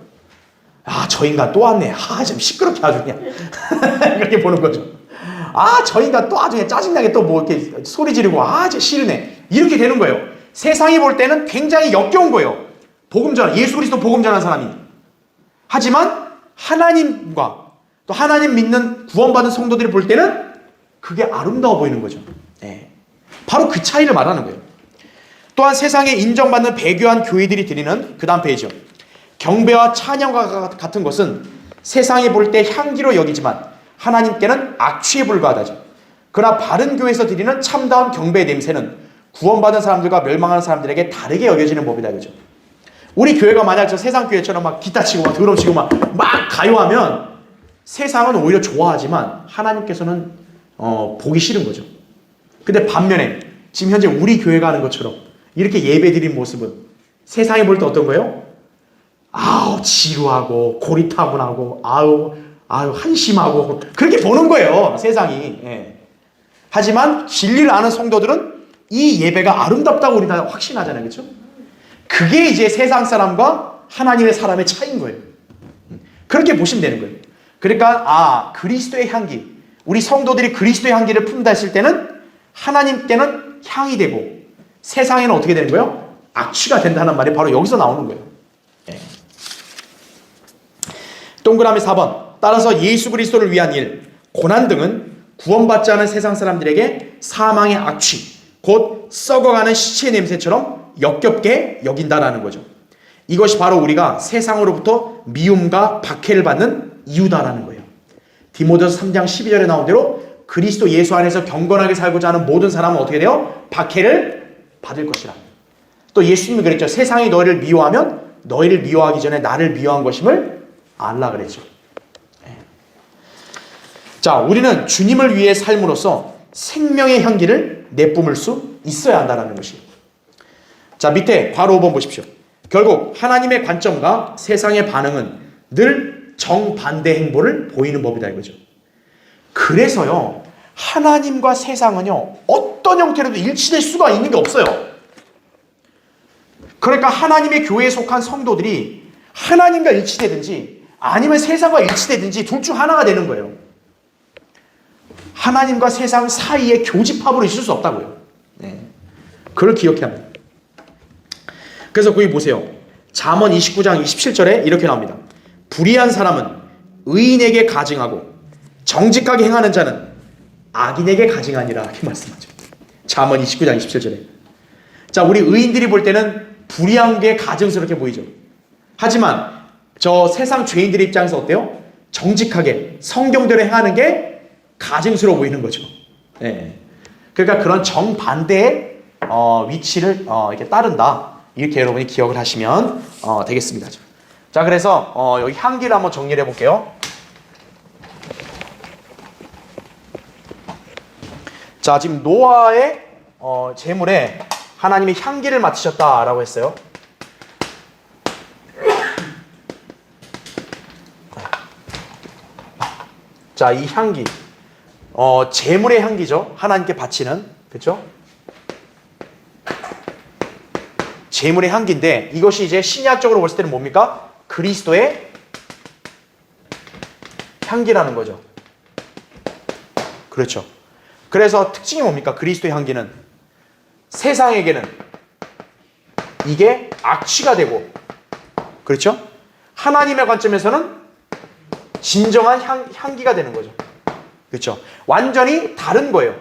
저 인간 또 왔네. 좀 시끄럽게 아주 그냥. 이렇게 보는 거죠. 저 인간 또 아주 그냥 짜증나게 또 뭐 이렇게 소리 지르고, 쟤 싫으네. 이렇게 되는 거예요. 세상이 볼 때는 굉장히 역겨운 거예요. 복음 전하, 예수 그리스도 복음 전하는 사람이. 하지만 하나님과 또 하나님 믿는 구원받은 성도들이 볼 때는 그게 아름다워 보이는 거죠. 네. 바로 그 차이를 말하는 거예요. 또한 세상에 인정받는 배교한 교회들이 드리는 그 다음 페이지요. 경배와 찬양과 같은 것은 세상이 볼 때 향기로 여기지만 하나님께는 악취에 불과하다죠. 그러나 바른 교회에서 드리는 참다운 경배의 냄새는 구원받은 사람들과 멸망하는 사람들에게 다르게 여겨지는 법이다 이거죠. 우리 교회가 만약 저 세상 교회처럼 막 기타 치고 막 드럼 치고 막 가요하면 세상은 오히려 좋아하지만 하나님께서는 보기 싫은 거죠. 근데 반면에 지금 현재 우리 교회가 하는 것처럼 이렇게 예배드린 모습은 세상이 볼 때 어떤 거예요? 지루하고 고리타분하고 한심하고 그렇게 보는 거예요, 세상이. 예. 하지만 진리를 아는 성도들은 이 예배가 아름답다고 우리 다 확신하잖아요, 그렇죠? 그게 이제 세상 사람과 하나님의 사람의 차이인 거예요. 그렇게 보시면 되는 거예요. 그러니까 그리스도의 향기, 우리 성도들이 그리스도의 향기를 품다 했을 때는 하나님께는 향이 되고 세상에는 어떻게 되는 거예요? 악취가 된다는 말이 바로 여기서 나오는 거예요. 예. 동그라미 4번. 따라서 예수 그리스도를 위한 일, 고난 등은 구원받지 않은 세상 사람들에게 사망의 악취, 곧 썩어가는 시체의 냄새처럼 역겹게 여긴다라는 거죠. 이것이 바로 우리가 세상으로부터 미움과 박해를 받는 이유다라는 거예요. 디모데서 3장 12절에 나온 대로 그리스도 예수 안에서 경건하게 살고자 하는 모든 사람은 어떻게 돼요? 박해를 받을 것이라. 또 예수님이 그랬죠. 세상이 너희를 미워하면 너희를 미워하기 전에 나를 미워한 것임을 알라 그랬죠. 자, 우리는 주님을 위해 삶으로써 생명의 향기를 내뿜을 수 있어야 한다는 것이에요. 자, 밑에 괄호 5번 보십시오. 결국 하나님의 관점과 세상의 반응은 늘 정반대 행보를 보이는 법이다 이거죠. 그래서요, 하나님과 세상은요, 어떤 형태로도 일치될 수가 있는 게 없어요. 그러니까 하나님의 교회에 속한 성도들이 하나님과 일치되든지 아니면 세상과 일치되든지 둘 중 하나가 되는 거예요. 하나님과 세상 사이에 교집합으로 있을 수 없다고요. 네. 그걸 기억해야 합니다. 그래서 거기 보세요. 잠언 29장 27절에 이렇게 나옵니다. 불의한 사람은 의인에게 가증하고 정직하게 행하는 자는 악인에게 가증하니라 이렇게 말씀하죠. 잠언 29장 27절에. 자, 우리 의인들이 볼 때는 불의한 게 가증스럽게 보이죠. 하지만 저 세상 죄인들의 입장에서 어때요? 정직하게 성경대로 행하는 게 가증스러워 보이는 거죠. 네. 그러니까 그런 정반대의 위치를 이렇게 따른다. 이렇게 여러분이 기억을 하시면 되겠습니다. 자, 그래서 여기 향기를 한번 정리를 해볼게요. 자, 지금 노아의 제물에 하나님이 향기를 맡으셨다라고 했어요. 자, 이 향기, 제물의 향기죠. 하나님께 바치는, 그렇죠? 제물의 향기인데 이것이 이제 신약적으로 볼 때는 뭡니까? 그리스도의 향기라는 거죠. 그렇죠. 그래서 특징이 뭡니까? 그리스도의 향기는 세상에게는 이게 악취가 되고, 그렇죠? 하나님의 관점에서는 진정한 향기가 되는 거죠. 그렇죠? 완전히 다른 거예요.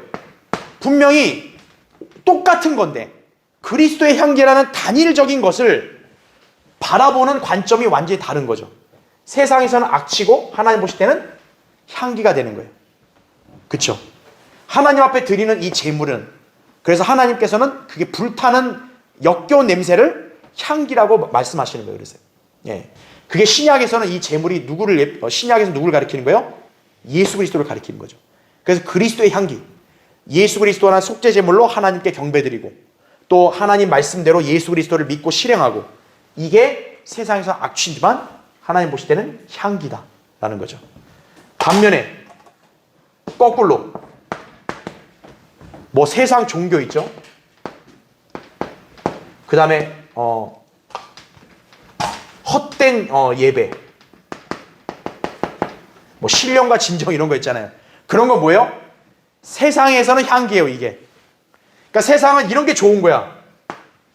분명히 똑같은 건데 그리스도의 향기라는 단일적인 것을 바라보는 관점이 완전히 다른 거죠. 세상에서는 악취고 하나님 보실 때는 향기가 되는 거예요. 그렇죠? 하나님 앞에 드리는 이 제물은, 그래서 하나님께서는 그게 불타는 역겨운 냄새를 향기라고 말씀하시는 거예요. 그래서 예, 그게 신약에서는 이 제물이 신약에서 누구를 가리키는 거예요? 예수 그리스도를 가리키는 거죠. 그래서 그리스도의 향기, 예수 그리스도라는 속죄 제물로 하나님께 경배드리고 또 하나님 말씀대로 예수 그리스도를 믿고 실행하고, 이게 세상에서 악취지만 하나님 보실 때는 향기다라는 거죠. 반면에 거꾸로 뭐 세상 종교 있죠. 그 다음에 헛된 예배, 뭐 신령과 진정 이런 거 있잖아요. 그런 거 뭐예요? 세상에서는 향기예요, 이게. 그러니까 세상은 이런 게 좋은 거야.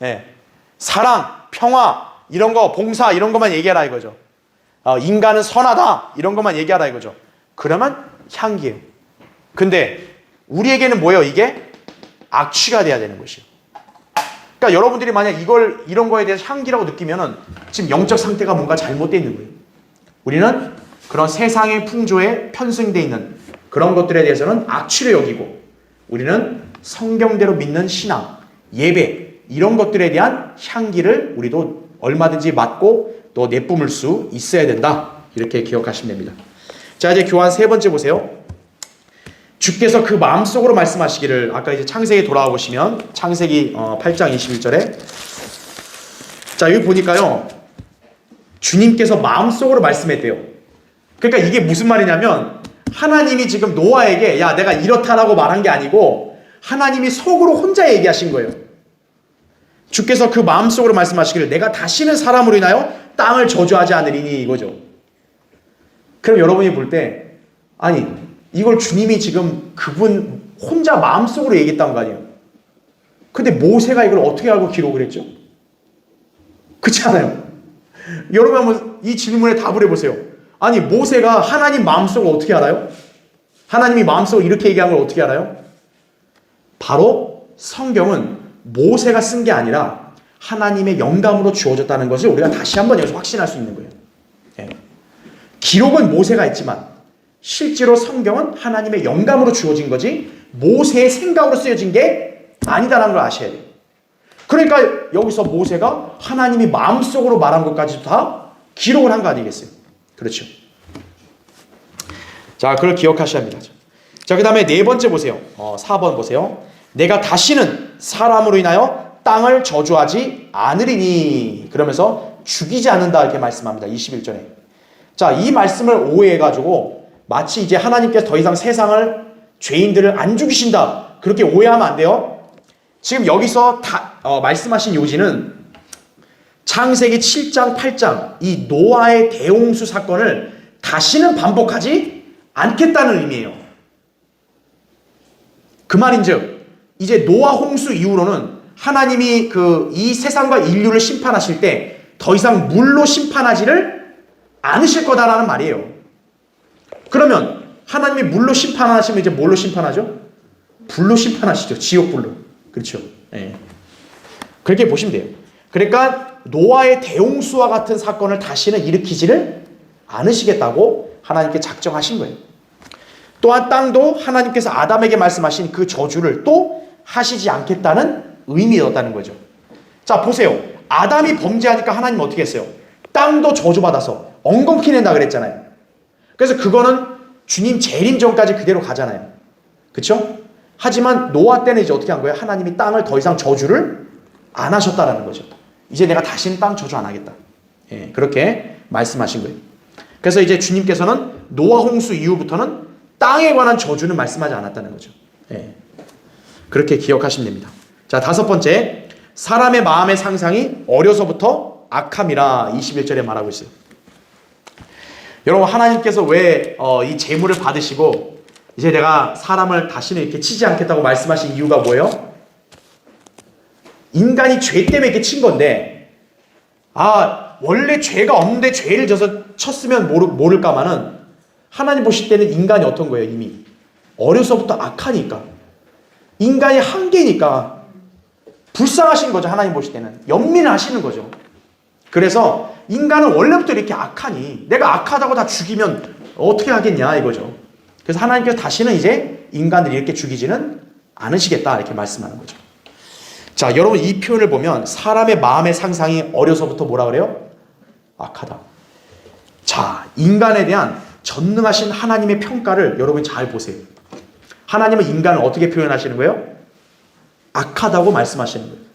예. 사랑, 평화, 이런 거, 봉사, 이런 것만 얘기하라 이거죠. 인간은 선하다, 이런 것만 얘기하라 이거죠. 그러면 향기예요. 근데 우리에게는 뭐예요? 이게 악취가 돼야 되는 것이에요. 그러니까 여러분들이 만약 이런 거에 대해서 향기라고 느끼면은 지금 영적 상태가 뭔가 잘못되어 있는 거예요. 우리는 그런 세상의 풍조에 편승되어 있는 그런 것들에 대해서는 악취를 여기고, 우리는 성경대로 믿는 신앙, 예배, 이런 것들에 대한 향기를 우리도 얼마든지 맡고 또 내뿜을 수 있어야 된다. 이렇게 기억하시면 됩니다. 자, 이제 교환 세 번째 보세요. 주께서 그 마음속으로 말씀하시기를, 아까 이제 창세기 돌아와 보시면 창세기 8장 21절에 자, 여기 보니까요, 주님께서 마음속으로 말씀했대요. 그러니까 이게 무슨 말이냐면 하나님이 지금 노아에게 야, 내가 이렇다라고 말한 게 아니고 하나님이 속으로 혼자 얘기하신 거예요. 주께서 그 마음속으로 말씀하시기를 내가 다시는 사람으로 인하여 땅을 저주하지 않으리니, 이거죠. 그럼 여러분이 볼 때, 아니 이걸 주님이 지금 그분 혼자 마음속으로 얘기했다는 거 아니에요? 근데 모세가 이걸 어떻게 알고 기록을 했죠? 그렇지 않아요? 여러분 한번 이 질문에 답을 해보세요. 아니 모세가 하나님 마음속을 어떻게 알아요? 하나님이 마음속으로 이렇게 얘기한 걸 어떻게 알아요? 바로 성경은 모세가 쓴 게 아니라 하나님의 영감으로 주어졌다는 것을 우리가 다시 한번 여기서 확신할 수 있는 거예요. 예. 기록은 모세가 했지만 실제로 성경은 하나님의 영감으로 주어진 거지 모세의 생각으로 쓰여진 게 아니다라는 걸 아셔야 돼요. 그러니까 여기서 모세가 하나님이 마음속으로 말한 것까지도 다 기록을 한 거 아니겠어요? 그렇죠. 자, 그걸 기억하셔야 합니다. 자, 그 다음에 네 번째 보세요. 4번 보세요. 내가 다시는 사람으로 인하여 땅을 저주하지 않으리니, 그러면서 죽이지 않는다 이렇게 말씀합니다. 21절에. 자, 이 말씀을 오해해가지고 마치 이제 하나님께서 더 이상 세상을, 죄인들을 안 죽이신다, 그렇게 오해하면 안 돼요. 지금 여기서 말씀하신 요지는 창세기 7장 8장 이 노아의 대홍수 사건을 다시는 반복하지 않겠다는 의미예요. 그 말인즉 이제 노아 홍수 이후로는 하나님이 이 세상과 인류를 심판하실 때 더 이상 물로 심판하지를 않으실 거다라는 말이에요. 그러면 하나님이 물로 심판하시면 이제 뭘로 심판하죠? 불로 심판하시죠. 지옥불로. 그렇죠. 예. 그렇게 보시면 돼요. 그러니까 노아의 대홍수와 같은 사건을 다시는 일으키지를 않으시겠다고 하나님께 작정하신 거예요. 또한 땅도 하나님께서 아담에게 말씀하신 그 저주를 또 하시지 않겠다는 의미였다는 거죠. 자, 보세요. 아담이 범죄하니까 하나님 어떻게 했어요? 땅도 저주받아서 엉겅퀴 낸다 그랬잖아요. 그래서 그거는 주님 재림 전까지 그대로 가잖아요. 그렇죠? 하지만 노아 때는 이제 어떻게 한 거예요? 하나님이 땅을 더 이상 저주를 안 하셨다라는 거죠. 이제 내가 다시는 땅 저주 안 하겠다. 예, 그렇게 말씀하신 거예요. 그래서 이제 주님께서는 노아 홍수 이후부터는 땅에 관한 저주는 말씀하지 않았다는 거죠. 예, 그렇게 기억하시면 됩니다. 자, 5번째, 사람의 마음의 상상이 어려서부터 악함이라 21절에 말하고 있어요. 여러분, 하나님께서 왜 이 재물을 받으시고 이제 내가 사람을 다시는 이렇게 치지 않겠다고 말씀하신 이유가 뭐예요? 인간이 죄 때문에 이렇게 친 건데, 원래 죄가 없는데 죄를 져서 쳤으면 모를까마는 하나님 보실 때는 인간이 어떤 거예요? 이미 어려서부터 악하니까, 인간이 한계니까 불쌍하신 거죠. 하나님 보실 때는 연민하시는 거죠. 그래서 인간은 원래부터 이렇게 악하니 내가 악하다고 다 죽이면 어떻게 하겠냐 이거죠. 그래서 하나님께서 다시는 이제 인간들이 이렇게 죽이지는 않으시겠다 이렇게 말씀하는 거죠. 자, 여러분, 이 표현을 보면 사람의 마음의 상상이 어려서부터 뭐라 그래요? 악하다. 자, 인간에 대한 전능하신 하나님의 평가를 여러분 잘 보세요. 하나님은 인간을 어떻게 표현하시는 거예요? 악하다고 말씀하시는 거예요.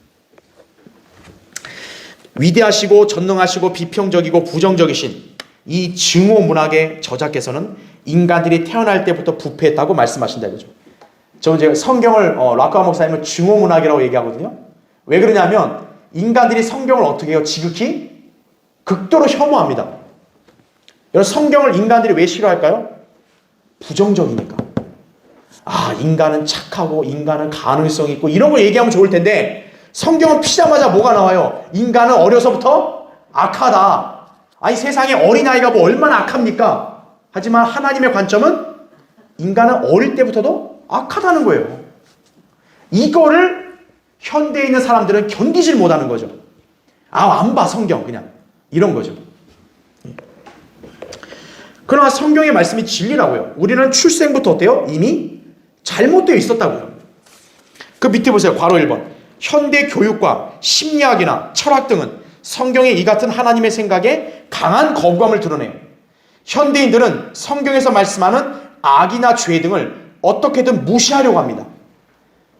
위대하시고 전능하시고 비평적이고 부정적이신 이 증오 문학의 저자께서는 인간들이 태어날 때부터 부패했다고 말씀하신다 이거죠. 저는 이제 성경을 락과 목사님은 증오 문학이라고 얘기하거든요. 왜 그러냐면 인간들이 성경을 어떻게 해요? 지극히 극도로 혐오합니다. 여러분, 성경을 인간들이 왜 싫어할까요? 부정적이니까. 인간은 착하고 인간은 가능성 있고 이런 걸 얘기하면 좋을 텐데 성경은 피자마자 뭐가 나와요? 인간은 어려서부터 악하다. 아니, 세상에 어린아이가 뭐 얼마나 악합니까? 하지만 하나님의 관점은 인간은 어릴 때부터도 악하다는 거예요. 이거를 현대에 있는 사람들은 견디질 못하는 거죠. 안 봐 성경 그냥 이런 거죠. 그러나 성경의 말씀이 진리라고요. 우리는 출생부터 어때요? 이미 잘못되어 있었다고요. 그 밑에 보세요. 괄호 1번. 현대 교육과 심리학이나 철학 등은 성경의 이 같은 하나님의 생각에 강한 거부감을 드러내요. 현대인들은 성경에서 말씀하는 악이나 죄 등을 어떻게든 무시하려고 합니다.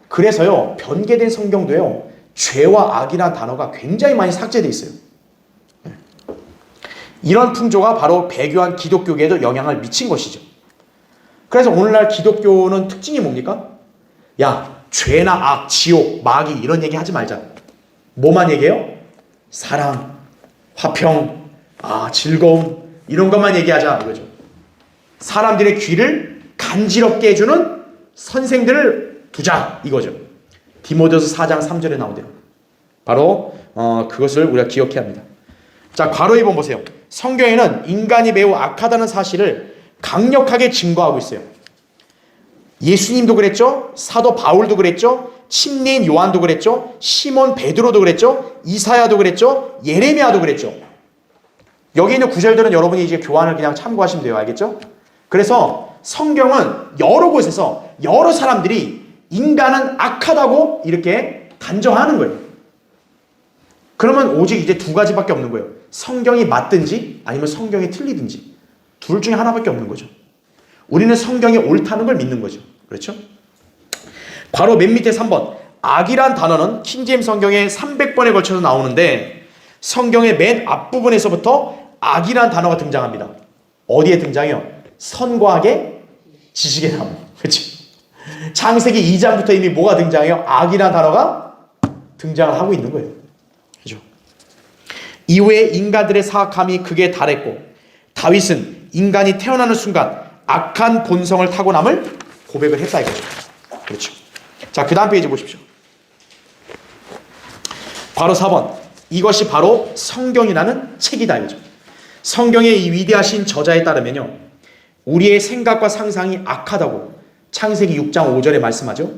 그래서요, 변개된 성경도요, 죄와 악이라는 단어가 굉장히 많이 삭제되어 있어요. 이런 풍조가 바로 배교한 기독교계에도 영향을 미친 것이죠. 그래서 오늘날 기독교는 특징이 뭡니까? 죄나 악, 지옥, 마귀 이런 얘기 하지 말자. 뭐만 얘기해요? 사랑, 화평, 즐거움 이런 것만 얘기하자 이거죠. 사람들의 귀를 간지럽게 해주는 선생들을 두자 이거죠. 디모데후서 4장 3절에 나오대요. 바로 그것을 우리가 기억해야 합니다. 자, 괄호 2번 보세요. 성경에는 인간이 매우 악하다는 사실을 강력하게 증거하고 있어요. 예수님도 그랬죠. 사도 바울도 그랬죠. 침례인 요한도 그랬죠. 시몬 베드로도 그랬죠. 이사야도 그랬죠. 예레미야도 그랬죠. 여기 있는 구절들은 여러분이 이제 교환을 그냥 참고하시면 돼요. 알겠죠? 그래서 성경은 여러 곳에서 여러 사람들이 인간은 악하다고 이렇게 단정하는 거예요. 그러면 오직 이제 두 가지밖에 없는 거예요. 성경이 맞든지 아니면 성경이 틀리든지 둘 중에 하나밖에 없는 거죠. 우리는 성경이 옳다는 걸 믿는 거죠. 그렇죠? 바로 맨 밑에 3번. 악이란 단어는 킹제임스 성경에 300번에 걸쳐서 나오는데 성경의 맨 앞부분에서부터 악이란 단어가 등장합니다. 어디에 등장해요? 선과 악의 지식의 나무. 그렇죠? 창세기 2장부터 이미 뭐가 등장해요? 악이란 단어가 등장을 하고 있는 거예요. 그렇죠? 이후에 인간들의 사악함이 극에 달했고 다윗은 인간이 태어나는 순간 악한 본성을 타고남을 고백을 했다 이거죠. 그렇죠. 자, 그 다음 페이지 보십시오. 바로 4번. 이것이 바로 성경이라는 책이다 이거죠. 성경의 이 위대하신 저자에 따르면요, 우리의 생각과 상상이 악하다고 창세기 6장 5절에 말씀하죠.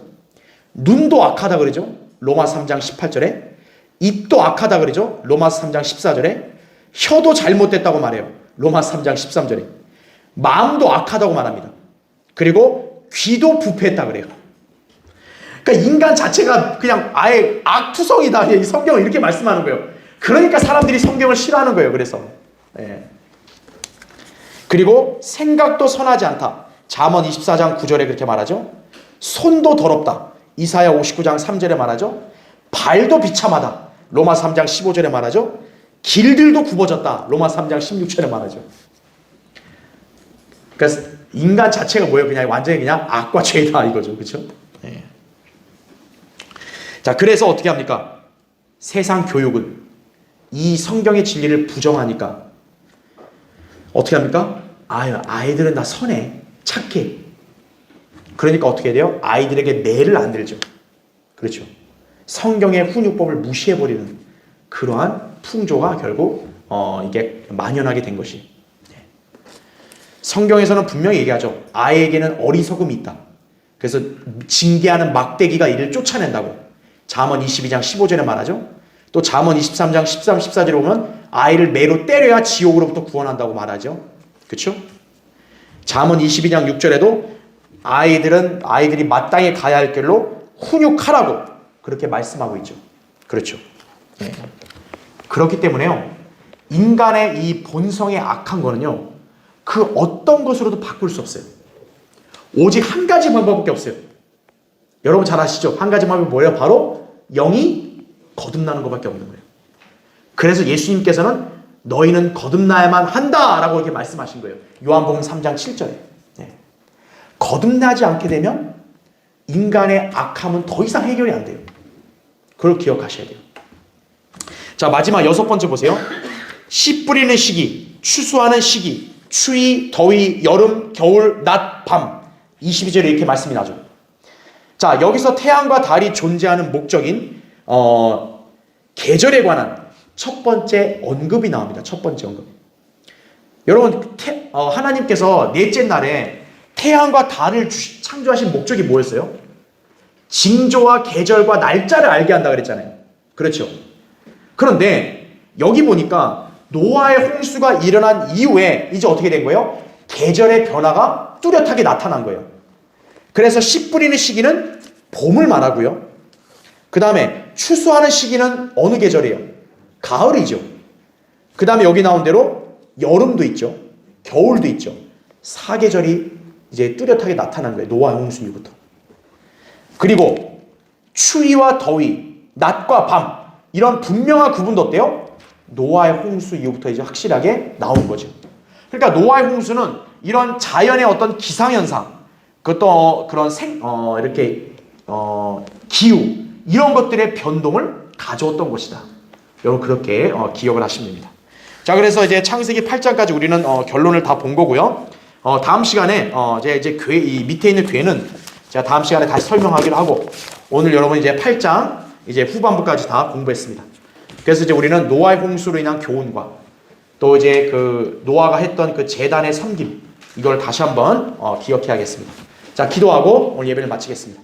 눈도 악하다 그러죠. 로마서 3장 18절에. 입도 악하다 그러죠. 로마서 3장 14절에. 혀도 잘못됐다고 말해요. 로마서 3장 13절에. 마음도 악하다고 말합니다. 그리고 귀도 부패했다 그래요. 그러니까 인간 자체가 그냥 아예 악투성이다. 이 성경은 이렇게 말씀하는 거예요. 그러니까 사람들이 성경을 싫어하는 거예요. 그래서. 예. 그리고 생각도 선하지 않다. 잠언 24장 9절에 그렇게 말하죠. 손도 더럽다. 이사야 59장 3절에 말하죠. 발도 비참하다. 로마 3장 15절에 말하죠. 길들도 굽어졌다. 로마 3장 16절에 말하죠. 그러니까 인간 자체가 뭐예요? 그냥 완전히 그냥 악과 죄다 이거죠. 그렇죠? 네. 자, 그래서 어떻게 합니까? 세상 교육은 이 성경의 진리를 부정하니까 어떻게 합니까? 아이들은 다 선해, 착해. 그러니까 어떻게 돼요? 아이들에게 매를 안 들죠. 그렇죠. 성경의 훈육법을 무시해버리는 그러한 풍조가 결국 이게 만연하게 된 것이. 성경에서는 분명히 얘기하죠. 아이에게는 어리석음이 있다. 그래서 징계하는 막대기가 이를 쫓아낸다고. 잠언 22장 15절에 말하죠. 또 잠언 23장 13, 14절에 보면 아이를 매로 때려야 지옥으로부터 구원한다고 말하죠. 그렇죠? 잠언 22장 6절에도 아이들이 마땅히 가야 할 길로 훈육하라고 그렇게 말씀하고 있죠. 그렇죠. 네. 그렇기 때문에요. 인간의 이 본성의 악한 거는요. 그 어떤 것으로도 바꿀 수 없어요. 오직 한 가지 방법밖에 없어요. 여러분 잘 아시죠? 한 가지 방법이 뭐예요? 바로 영이 거듭나는 것밖에 없는 거예요. 그래서 예수님께서는 너희는 거듭나야만 한다라고 이렇게 말씀하신 거예요. 요한복음 3장 7절에. 네. 거듭나지 않게 되면 인간의 악함은 더 이상 해결이 안 돼요. 그걸 기억하셔야 돼요. 자, 마지막 6번째 보세요. 씨 뿌리는 시기, 추수하는 시기, 추위, 더위, 여름, 겨울, 낮, 밤. 22절에 이렇게 말씀이 나죠. 자, 여기서 태양과 달이 존재하는 목적인 계절에 관한 첫 번째 언급이 나옵니다. 첫 번째 언급. 여러분, 하나님께서 넷째 날에 태양과 달을 창조하신 목적이 뭐였어요? 징조와 계절과 날짜를 알게 한다 그랬잖아요. 그렇죠. 그런데 여기 보니까 노아의 홍수가 일어난 이후에 이제 어떻게 된 거예요? 계절의 변화가 뚜렷하게 나타난 거예요. 그래서 씨 뿌리는 시기는 봄을 말하고요. 그 다음에 추수하는 시기는 어느 계절이에요? 가을이죠. 그 다음에 여기 나온 대로 여름도 있죠. 겨울도 있죠. 사계절이 이제 뚜렷하게 나타난 거예요. 노아의 홍수 이후부터. 그리고 추위와 더위, 낮과 밤 이런 분명한 구분도 어때요? 노아의 홍수 이후부터 이제 확실하게 나온 거죠. 그러니까 노아의 홍수는 이런 자연의 어떤 기상현상, 그것도 그런 기후 이런 것들의 변동을 가져왔던 것이다. 여러분 그렇게 기억을 하시면 됩니다. 자, 그래서 이제 창세기 8장까지 우리는 결론을 다 본 거고요. 다음 시간에 이제 이 밑에 있는 괴는 제가 다음 시간에 다시 설명하기로 하고 오늘 여러분 이제 8장 이제 후반부까지 다 공부했습니다. 그래서 이제 우리는 노아의 홍수로 인한 교훈과 또 이제 그 노아가 했던 그 제단의 섬김 이걸 다시 한번 기억해야겠습니다. 자, 기도하고 오늘 예배를 마치겠습니다.